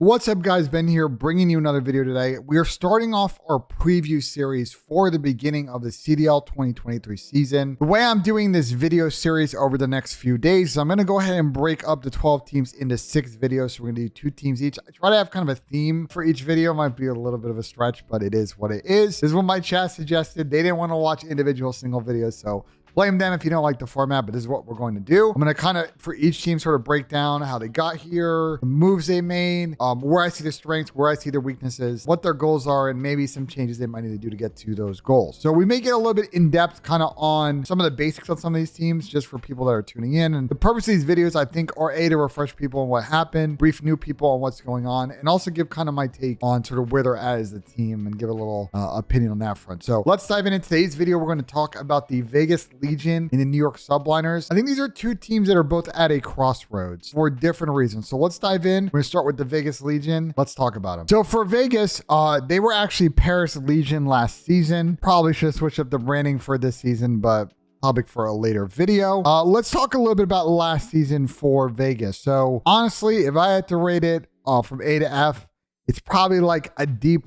What's up, guys? Ben here, bringing you another video today. We are starting off our preview series for the beginning of the CDL 2023 season. The way I'm doing this video series over the next few days, I'm going to go ahead and break up the 12 teams into 6 videos. So we're going to do 2 teams each. I try to have kind of a theme for each video. Might be a little bit of a stretch, but it is what it is. This is what my chat suggested. They didn't want to watch individual single videos, so blame them if you don't like the format, but this is what we're going to do. I'm going to kind of, for each team, sort of break down how they got here, the moves they made, where I see their strengths, where I see their weaknesses, what their goals are, and maybe some changes they might need to do to get to those goals. So we may get a little bit in depth kind of on some of the basics of some of these teams, just for people that are tuning in. And the purpose of these videos, I think, are to refresh people on what happened, brief new people on what's going on, and also give kind of my take on sort of where they're at as a team and give a little opinion on that front. So let's dive into today's video. We're going to talk about the Vegas Legion and the New York Subliners. I think these are 2 teams that are both at a crossroads for different reasons. So let's dive in. We're going to start with the Vegas Legion. Let's talk about them. So for Vegas, they were actually Paris Legion last season. Probably should have switched up the branding for this season, but topic for a later video. Let's talk a little bit about last season for Vegas. So honestly, if I had to rate it from A to F, it's probably like a D+.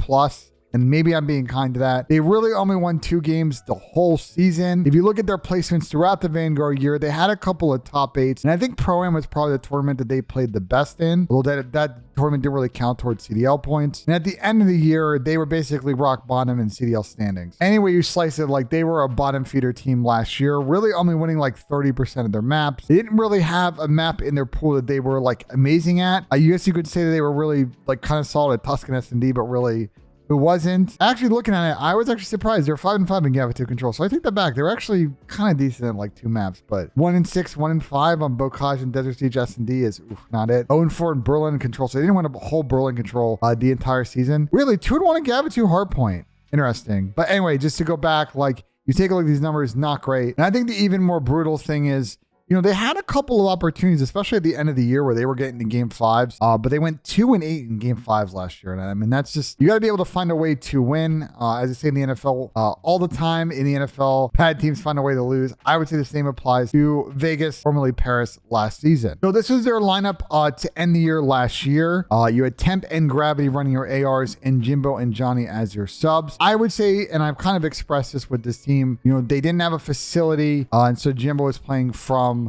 And maybe I'm being kind to that. They really only won 2 games the whole season. If you look at their placements throughout the Vanguard year, they had a couple of top 8s. And I think Pro-Am was probably the tournament that they played the best in, although that tournament didn't really count towards CDL points. And at the end of the year, they were basically rock bottom in CDL standings. Anyway, you slice it, like they were a bottom feeder team last year, really only winning like 30% of their maps. They didn't really have a map in their pool that they were like amazing at. I guess you could say that they were really like kind of solid at Tuscan S&D, but really it wasn't. Actually, looking at it, I was actually surprised. They're 5-5 in Gava 2 control. So I take that back. They were actually kind of decent at like 2 maps, but 1-6, 1-5 on Bocage and Desert Siege S&D is not it. 0-4 in Berlin control. So they didn't win a whole Berlin control the entire season. Really, 2-1 in Gava 2 hardpoint. Interesting. But anyway, just to go back, like you take a look at these numbers, not great. And I think the even more brutal thing is, you know, they had a couple of opportunities, especially at the end of the year where they were getting to game 5s, but they went 2-8 in game 5s last year. And I mean, that's just, you got to be able to find a way to win. As I say in the NFL, all the time in the NFL, bad teams find a way to lose. I would say the same applies to Vegas, formerly Paris, last season. So this was their lineup to end the year last year. You had Temp and Gravity running your ARs and Jimbo and Johnny as your subs. I would say, and I've kind of expressed this with this team, you know, they didn't have a facility, and so Jimbo was playing from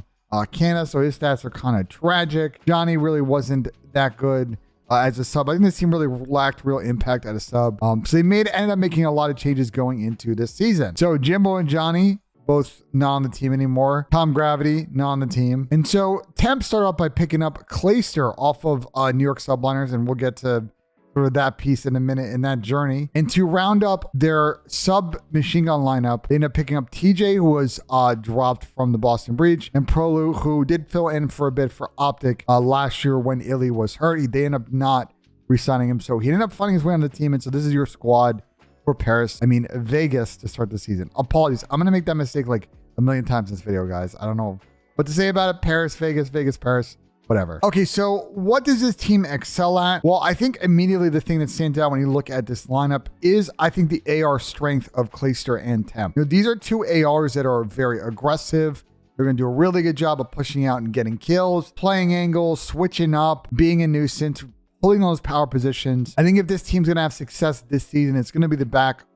Canada, so his stats are kind of tragic. Johnny really wasn't that good as a sub. I think this team really lacked real impact at a sub. So they ended up making a lot of changes going into this season. So Jimbo and Johnny, both not on the team anymore. Tom Gravity, not on the team. And so Temp started off by picking up Clayster off of New York Subliners, and we'll get to sort of that piece in a minute in that journey. And to round up their sub machine gun lineup, they ended up picking up TJ, who was dropped from the Boston Breach, and Prolu, who did fill in for a bit for Optic last year when Illy was hurt. They ended up not re-signing him, so he ended up finding his way on the team. And so this is your squad for Paris. I mean, Vegas to start the season. Apologies. I'm going to make that mistake like a million times in this video, guys. I don't know what to say about it. Paris, Vegas, Vegas, Paris. Whatever. Okay, so what does this team excel at? Well, I think immediately the thing that stands out when you look at this lineup is, I think, the AR strength of Clayster and Temp. You know, these are 2 ARs that are very aggressive. They're going to do a really good job of pushing out and getting kills, playing angles, switching up, being a nuisance, pulling those power positions. I think if this team's going to have success this season, it's going to be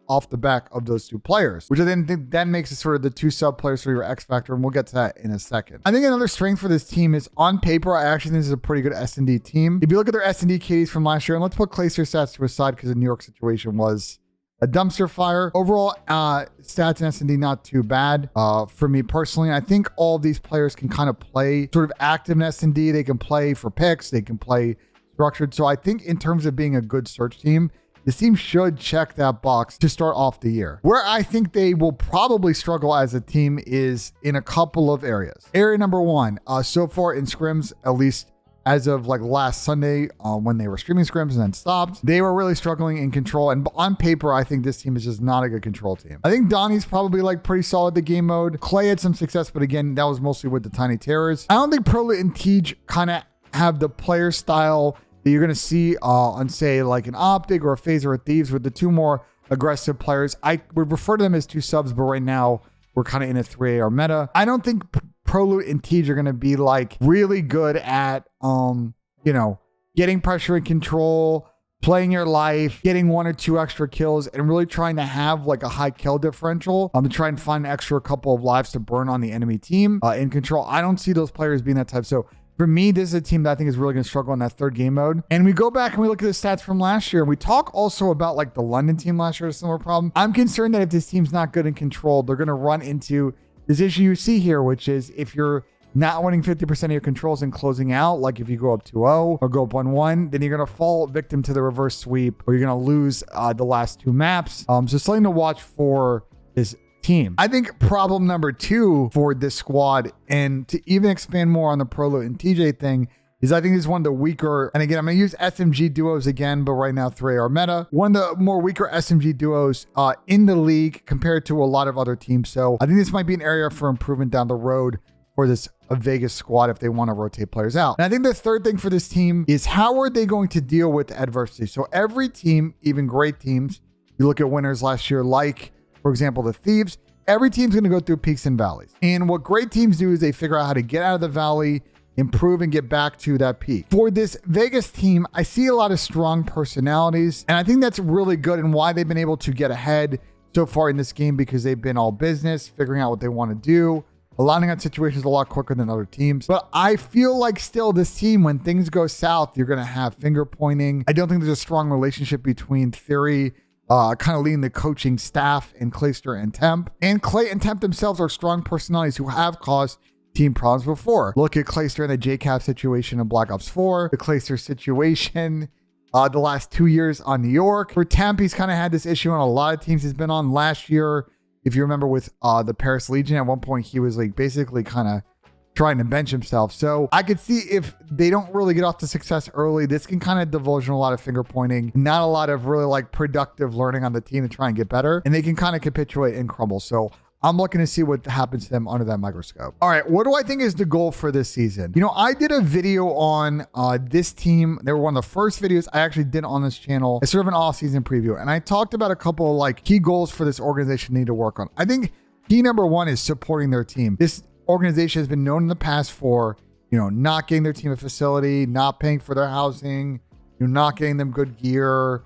off the back of those 2 players, which I then think that makes it sort of the 2 sub players for your X factor, and we'll get to that in a second. I think another strength for this team is, on paper, I actually think this is a pretty good S&D team. If you look at their S&D KDs from last year, and let's put Clayster stats to a side because the New York situation was a dumpster fire. Overall, stats in S&D not too bad for me personally. I think all of these players can kind of play sort of active in S&D. They can play for picks. They can play structured. So I think in terms of being a good search team, this team should check that box to start off the year. Where I think they will probably struggle as a team is in a couple of areas. Area number 1, so far in scrims, at least as of like last Sunday when they were streaming scrims and then stopped, they were really struggling in control. And on paper, I think this team is just not a good control team. I think Donnie's probably like pretty solid the game mode. Clay had some success, but again, that was mostly with the Tiny Terrors. I don't think Prolit and Tej kind of have the player style that you're going to see on, say, like an Optic or a Phase or a Thieves, with the 2 more aggressive players. I would refer to them as 2 subs, but right now we're kind of in a 3AR meta. I don't think Prolu and Tej are going to be like really good at, you know, getting pressure and control, playing your life, getting 1 or 2 extra kills, and really trying to have like a high kill differential to try and find an extra couple of lives to burn on the enemy team in control. I don't see those players being that type. So for me, this is a team that I think is really going to struggle in that third game mode. And we go back and we look at the stats from last year. And we talk also about like the London team last year, a similar problem. I'm concerned that if this team's not good and controlled, they're going to run into this issue you see here, which is if you're not winning 50% of your controls and closing out, like if you go up 2-0 or go up 1-1, then you're going to fall victim to the reverse sweep, or you're going to lose the last 2 maps. So something to watch for this team. I think problem number 2 for this squad, and to even expand more on the Prolo and TJ thing, is I think this is one of the weaker, and again, I'm going to use SMG duos again, but right now 3 are meta. One of the more weaker SMG duos in the league compared to a lot of other teams. So I think this might be an area for improvement down the road for this Vegas squad if they want to rotate players out. And I think the third thing for this team is how are they going to deal with adversity? So every team, even great teams, you look at winners last year, like, for example, the Thieves, every team's going to go through peaks and valleys. And what great teams do is they figure out how to get out of the valley, improve, and get back to that peak. For this Vegas team, I see a lot of strong personalities, and I think that's really good and why they've been able to get ahead so far in this game, because they've been all business, figuring out what they want to do, aligning on situations a lot quicker than other teams. But I feel like still this team, when things go south, you're going to have finger pointing. I don't think there's a strong relationship between Theory, kind of leading the coaching staff, and Clayster and Temp. And Clay and Temp themselves are strong personalities who have caused team problems before. Look at Clayster in the JCap situation in Black Ops 4, the Clayster situation the last 2 years on New York. For Temp, he's kind of had this issue on a lot of teams he's been on. Last year, if you remember, with the Paris Legion, at one point he was like basically kind of trying to bench himself. So I could see if they don't really get off to success early, this can kind of divulge in a lot of finger pointing, not a lot of really like productive learning on the team to try and get better, and they can kind of capitulate and crumble. So I'm looking to see what happens to them under that microscope. All right, what do I think is the goal for this season? You know, I did a video on this team. They were one of the first videos I actually did on this channel. It's sort of an off-season preview, and I talked about a couple of like key goals for this organization need to work on. I think key number 1 is supporting their team. This organization has been known in the past for, you know, not getting their team a facility, not paying for their housing, you know, not getting them good gear,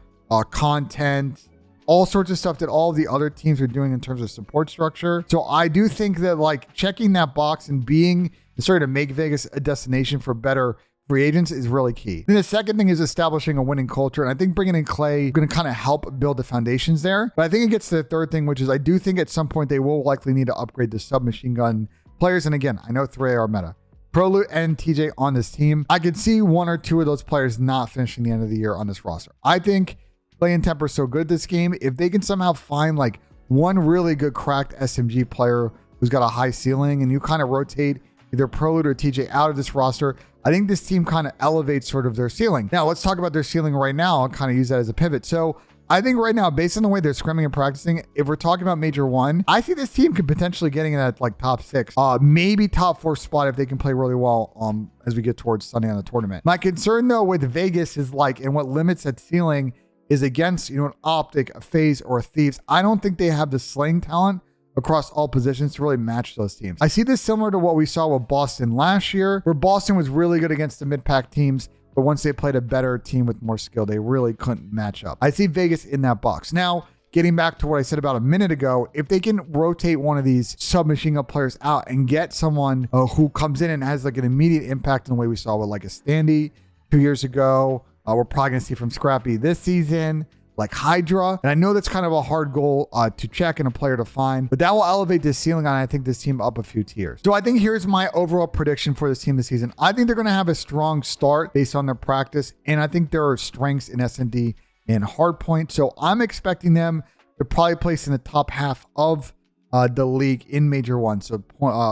content, all sorts of stuff that all the other teams are doing in terms of support structure. So I do think that like checking that box and being starting to make Vegas a destination for better free agents is really key. Then the second thing is establishing a winning culture. And I think bringing in Clay is going to kind of help build the foundations there. But I think it gets to the third thing, which is I do think at some point they will likely need to upgrade the submachine gun players. And again, I know 3 are meta. Prolo and TJ on this team. I could see 1 or 2 of those players not finishing the end of the year on this roster. I think Clay and Temp are so good this game. If they can somehow find like one really good cracked SMG player who's got a high ceiling, and you kind of rotate either Prolo or TJ out of this roster, I think this team kind of elevates sort of their ceiling. Now, let's talk about their ceiling right now. I'll kind of use that as a pivot. So I think right now, based on the way they're scrimming and practicing, if we're talking about Major 1, I see this team could potentially getting in at like top 6, maybe top 4 spot if they can play really well as we get towards Sunday on the tournament. My concern though with Vegas is like, and what limits that ceiling is against, you know, an Optic, a FaZe, or a Thieves. I don't think they have the slaying talent across all positions to really match those teams. I see this similar to what we saw with Boston last year, where Boston was really good against the mid-pack teams, but once they played a better team with more skill, they really couldn't match up. I see Vegas in that box. Now, getting back to what I said about a minute ago, if they can rotate one of these submachine gun players out and get someone who comes in and has like an immediate impact in the way we saw with like a Standy 2 years ago, we're probably going to see from Scrappy this season, like Hydra. And I know that's kind of a hard goal to check and a player to find, but that will elevate this ceiling on, I think, this team up a few tiers. So I think here's my overall prediction for this team this season. I think they're going to have a strong start based on their practice, and I think there are strengths in S&D and hardpoint. So I'm expecting them to probably place in the top half of the league in Major 1. So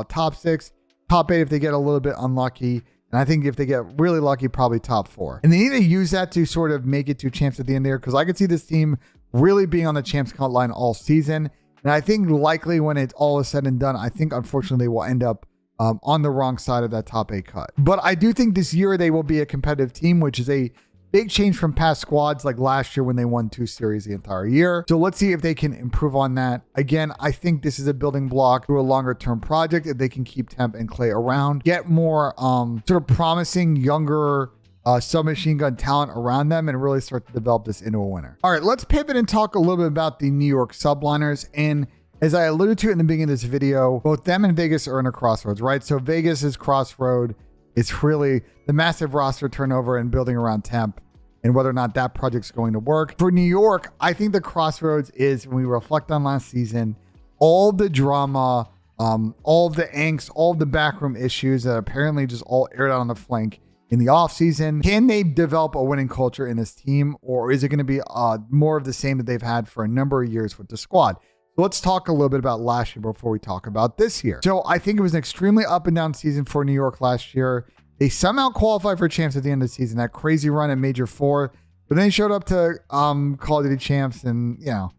top 6, top 8 if they get a little bit unlucky. And I think if they get really lucky, probably top 4. And they need to use that to sort of make it to champs at the end of the year, because I could see this team really being on the champs cut line all season. And I think likely when it's all is said and done, I think unfortunately they will end up on the wrong side of that top 8 cut. But I do think this year they will be a competitive team, which is a big change from past squads like last year when they won 2 series the entire year. So let's see if they can improve on that. Again, I think this is a building block through a longer term project. If they can keep Temp and Clay around, get more sort of promising younger submachine gun talent around them and really start to develop this into a winner. All right, let's pivot and talk a little bit about the New York Subliners. And as I alluded to in the beginning of this video, both them and Vegas are in a crossroads, right? So Vegas's crossroad is really the massive roster turnover and building around temp and whether or not that project's going to work. For New York, I think the crossroads is, when we reflect on last season, all the drama, all of the angst, all of the backroom issues that apparently just all aired out on the flank in the offseason. Can they develop a winning culture in this team, or is it going to be more of the same that they've had for a number of years with the squad? So let's talk a little bit about last year before we talk about this year. So I think it was an extremely up and down season for New York last year. They somehow qualified for champs at the end of the season, that crazy run at Major 4, but then they showed up to Call of Duty champs and, you know,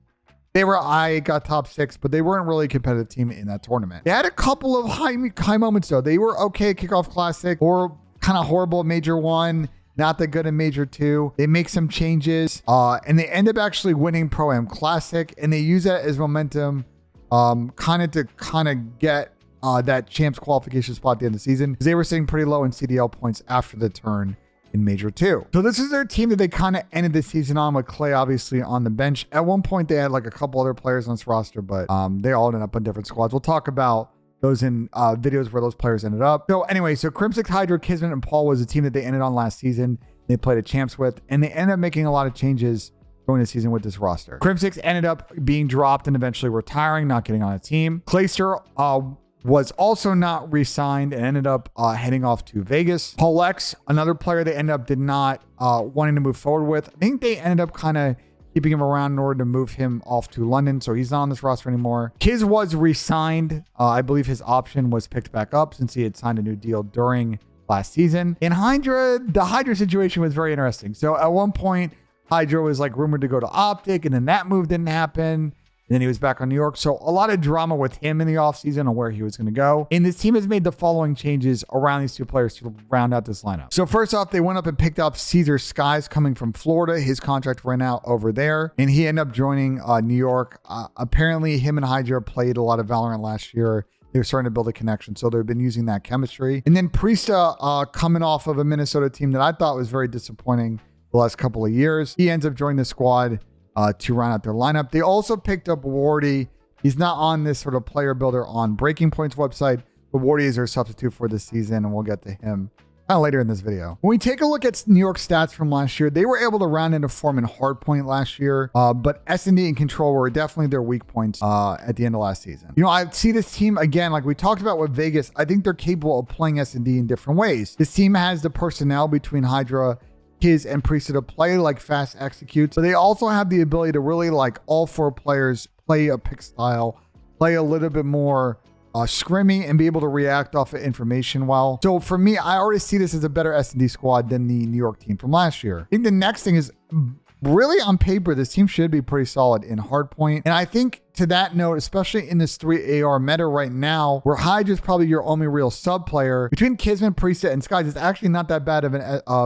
they got top 6, but they weren't really a competitive team in that tournament. They had a couple of high moments though. They were okay at Kickoff Classic, or kind of horrible at Major 1, not that good in Major 2. They make some changes, and they end up actually winning Pro-Am Classic, and they use that as momentum kind of get that champs qualification spot at the end of the season, because they were sitting pretty low in CDL points after the turn in Major 2. So this is their team that they kind of ended the season on, with Clay obviously on the bench. At one point they had like a couple other players on this roster, but they all ended up on different squads. We'll talk about those in videos where those players ended up. So anyway, so Crimson, Hydra, Kismet, and Paul was a team that they ended on last season. They played at champs with, and they ended up making a lot of changes during the season with this roster. Crimsix ended up being dropped and eventually retiring, not getting on a team. Clayster was also not re-signed and ended up heading off to Vegas. Paul X, another player they ended up did not wanting to move forward with. I think they ended up kind of keeping him around in order to move him off to London, so he's not on this roster anymore. Kiz was re-signed. I believe his option was picked back up since he had signed a new deal during last season. In Hydra, the Hydra situation was very interesting. So at one point, Hydra was like rumored to go to Optic, and then that move didn't happen. And then he was back on New York. So a lot of drama with him in the offseason on where he was going to go. And this team has made the following changes around these two players to round out this lineup. So first off, they went up and picked up Caesar Skies coming from Florida. His contract ran out over there, and he ended up joining New York. Apparently, him and Hydra played a lot of Valorant last year. They were starting to build a connection, so they've been using that chemistry. And then Priesta, coming off of a Minnesota team that I thought was very disappointing the last couple of years. He ends up joining the squad to round out their lineup. They also picked up Wardy. He's not on this sort of player builder on Breaking Point's website, but Wardy is their substitute for this season, and we'll get to him kind of later in this video. When we take a look at New York stats from last year, they were able to round into form in Hardpoint last year, but S&D and Control were definitely their weak points at the end of last season. You know, I see this team, again, like we talked about with Vegas, I think they're capable of playing S&D in different ways. This team has the personnel between Hydra, Kiz, and Priesta to play like fast execute. So they also have the ability to really, like, all four players play a pick style, play a little bit more scrimmy, and be able to react off of information well. So for me, I already see this as a better S&D squad than the New York team from last year. I think the next thing is, really on paper, this team should be pretty solid in Hardpoint. And I think to that note, especially in this 3 AR meta right now, where Hydra is probably your only real sub player, between Kismet, Priesta, and Skies, it's actually not that bad of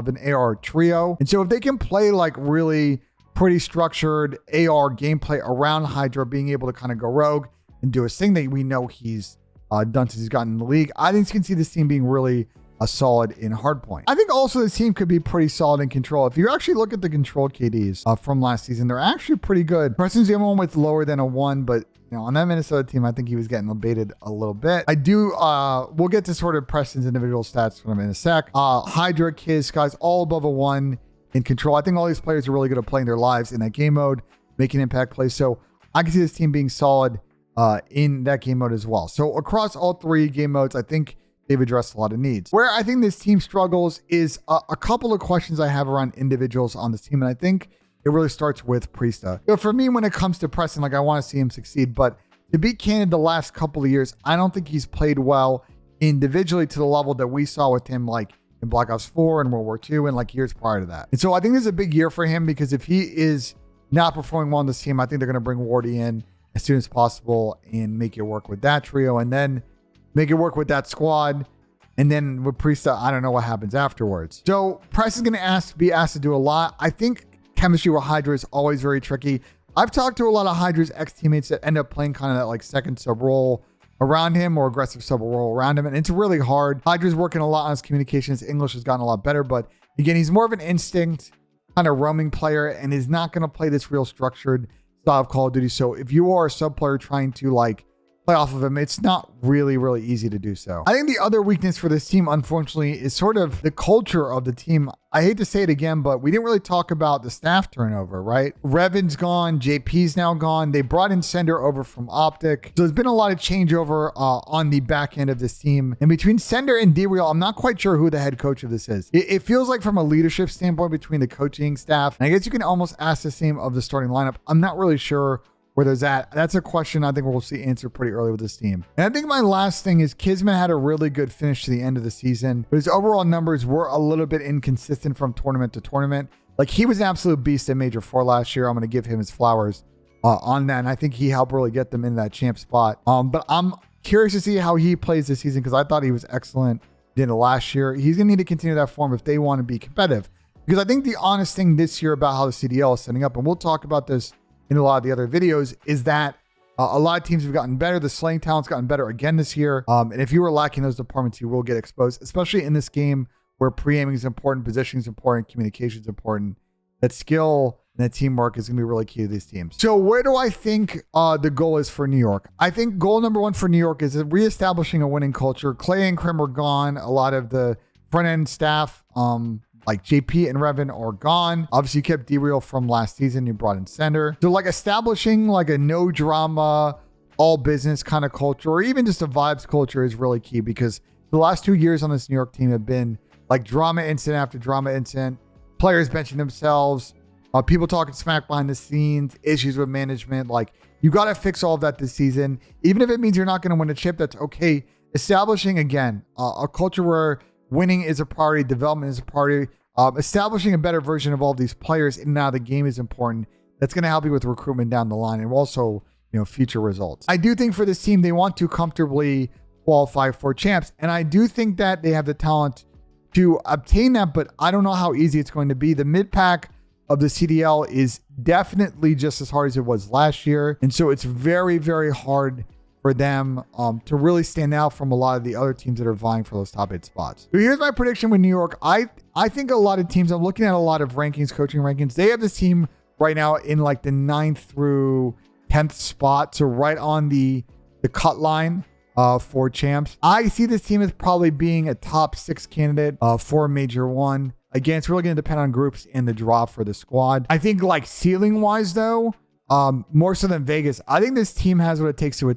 an AR trio. And so if they can play like really pretty structured AR gameplay around Hydra, being able to kind of go rogue and do a thing that we know he's done since he's gotten in the league, I think you can see this team being really solid in Hardpoint. I think also this team could be pretty solid in Control. If you actually look at the controlled KDs from last season, they're actually pretty good. Preston's the only one with lower than a 1, but you know, on that Minnesota team, I think he was getting baited a little bit. I do, we'll get to sort of Preston's individual stats from him in a sec. Hydra, Kiz, Skies, all above a 1 in Control. I think all these players are really good at playing their lives in that game mode, making impact plays. So I can see this team being solid in that game mode as well. So across all 3 game modes, I think they've addressed a lot of needs. Where I think this team struggles is a couple of questions I have around individuals on this team, and I think it really starts with Priesta. You know, for me, when it comes to Preston, like, I want to see him succeed, but to be candid, the last couple of years, I don't think he's played well individually to the level that we saw with him, like in Black Ops 4 and World War II and like years prior to that. And so I think this is a big year for him, because if he is not performing well on this team, I think they're going to bring Wardy in as soon as possible and make it work with that trio, and then make it work with that squad. And then with Priesta, I don't know what happens afterwards. So Preston's going to be asked to do a lot. I think chemistry with Hydra is always very tricky. I've talked to a lot of Hydra's ex-teammates that end up playing kind of that like second sub role around him, or aggressive sub role around him. And it's really hard. Hydra's working a lot on his communications. English has gotten a lot better, but Again, he's more of an instinct kind of roaming player and is not going to play this real structured style of Call of Duty. So if you are a sub player trying to like play off of him, it's not really easy to do so. I think the other weakness for this team, unfortunately, is sort of the culture of the team. I hate to say it again, but we didn't really talk about the staff turnover, right? Revan's gone, JP's now gone. They brought in Sender over from Optic. So there's been a lot of changeover on the back end of this team. And between Sender and D-Real, I'm not quite sure who the head coach of this is. It feels like from a leadership standpoint between the coaching staff, and I guess you can almost ask the same of the starting lineup. I'm not really sure where there's at. That's a question I think we'll see answered pretty early with this team. And I think my last thing is Kismet had a really good finish to the end of the season, but his overall numbers were a little bit inconsistent from tournament to tournament. Like, he was an absolute beast at Major 4 last year. I'm going to give him his flowers on that, and I think he helped really get them in that champ spot. But I'm curious to see how he plays this season because I thought he was excellent in the last year. He's going to need to continue that form if they want to be competitive. Because I think the honest thing this year about how the CDL is setting up, and we'll talk about this in a lot of the other videos, is that a lot of teams have gotten better. The slaying talent's gotten better again this year. And if you were lacking those departments, you will get exposed, especially in this game where pre-aiming is important, positioning is important, communication is important. That skill and that teamwork is going to be really key to these teams. So where do I think the goal is for New York? I think goal number one for New York is reestablishing a winning culture. Clay and Krim are gone. A lot of the front-end staff, like JP and Revan, are gone. Obviously, you kept D-Real from last season. You brought in Sender. So like establishing like a no drama, all business kind of culture, or even just a vibes culture is really key, because the last 2 years on this New York team have been like drama incident after drama incident, players benching themselves, people talking smack behind the scenes, issues with management. Like, you got to fix all of that this season. Even if it means you're not going to win a chip, that's okay. Establishing, again, a culture where winning is a priority, development is a priority. Establishing a better version of all these players in and out of the game is important. That's going to help you with recruitment down the line and also, future results. I do think for this team, they want to comfortably qualify for champs. And I do think that they have the talent to obtain that, but I don't know how easy it's going to be. The mid-pack of the CDL is definitely just as hard as it was last year. And so it's very hard for them to really stand out from a lot of the other teams that are vying for those top 8 spots. So here's my prediction with New York. I think a lot of teams, I'm looking at a lot of rankings, coaching rankings, they have this team right now in like the 9th through 10th spot. So right on the cut line for champs. I see this team as probably being a top 6 candidate for Major 1. Again, it's really going to depend on groups and the draw for the squad. I think like ceiling wise though, more so than Vegas, I think this team has what it takes to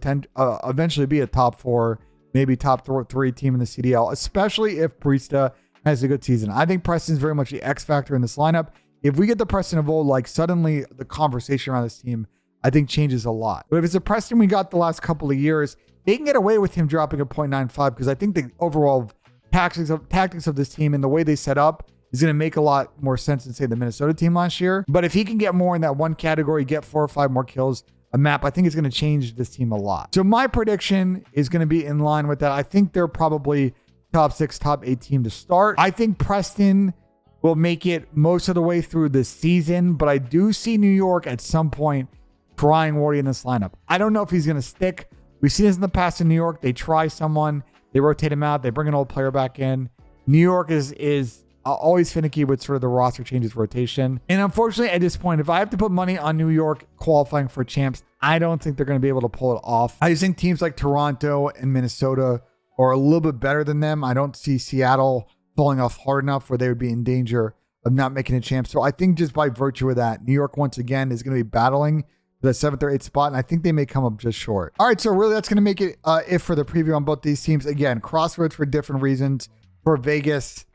eventually be a top 4, maybe top 3 team in the CDL, especially if Priesta has a good season. I think Preston's very much the X factor in this lineup. If we get the Preston of old, like suddenly the conversation around this team, I think changes a lot. But if it's the Preston we got the last couple of years, they can get away with him dropping a 0.95 because I think the overall tactics of this team and the way they set up is going to make a lot more sense than, say, the Minnesota team last year. But if he can get more in that one category, get 4 or 5 more kills a map, I think it's going to change this team a lot. So my prediction is going to be in line with that. I think they're probably top 6, top 8 team to start. I think Preston will make it most of the way through the season, but I do see New York at some point trying Wardy in this lineup. I don't know if he's going to stick. We've seen this in the past in New York. They try someone, they rotate him out, they bring an old player back in. New York is always finicky with sort of the roster changes rotation. And unfortunately, at this point, if I have to put money on New York qualifying for champs, I don't think they're going to be able to pull it off. I just think teams like Toronto and Minnesota are a little bit better than them. I don't see Seattle falling off hard enough where they would be in danger of not making a champ. So I think just by virtue of that, New York once again is going to be battling for the 7th or 8th spot, and I think they may come up just short. All right, so really that's going to make it it for the preview on both these teams. Again, crossroads for different reasons. For Vegas,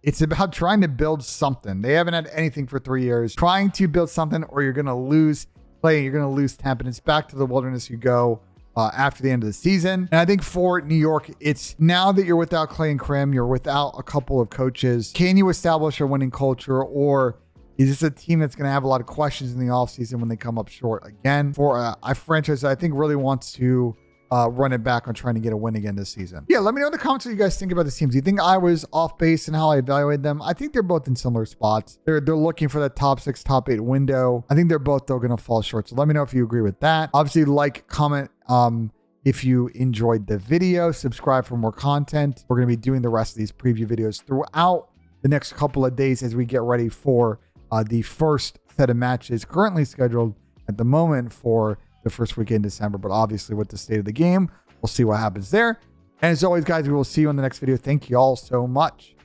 it's about trying to build something. They haven't had anything for 3 years. Trying to build something, or you're going to lose play, you're going to lose temp, and it's back to the wilderness you go after the end of the season. And I think for New York, it's now that you're without Clay and Krim, you're without a couple of coaches. Can you establish a winning culture, or is this a team that's going to have a lot of questions in the offseason when they come up short again? For a franchise that I think really wants to run it back on trying to get a win again this season. Yeah, let me know in the comments what you guys think about the teams. Do you think I was off base in how I evaluated them? I think they're both in similar spots. They're looking for that top 6, top 8 window. I think they're both, though, going to fall short. So let me know if you agree with that. Obviously, like, comment if you enjoyed the video. Subscribe for more content. We're going to be doing the rest of these preview videos throughout the next couple of days as we get ready for the first set of matches currently scheduled at the moment for the first weekend in December. But obviously with the state of the game, we'll see what happens there. And as always, guys, we will see you in the next video. Thank you all so much.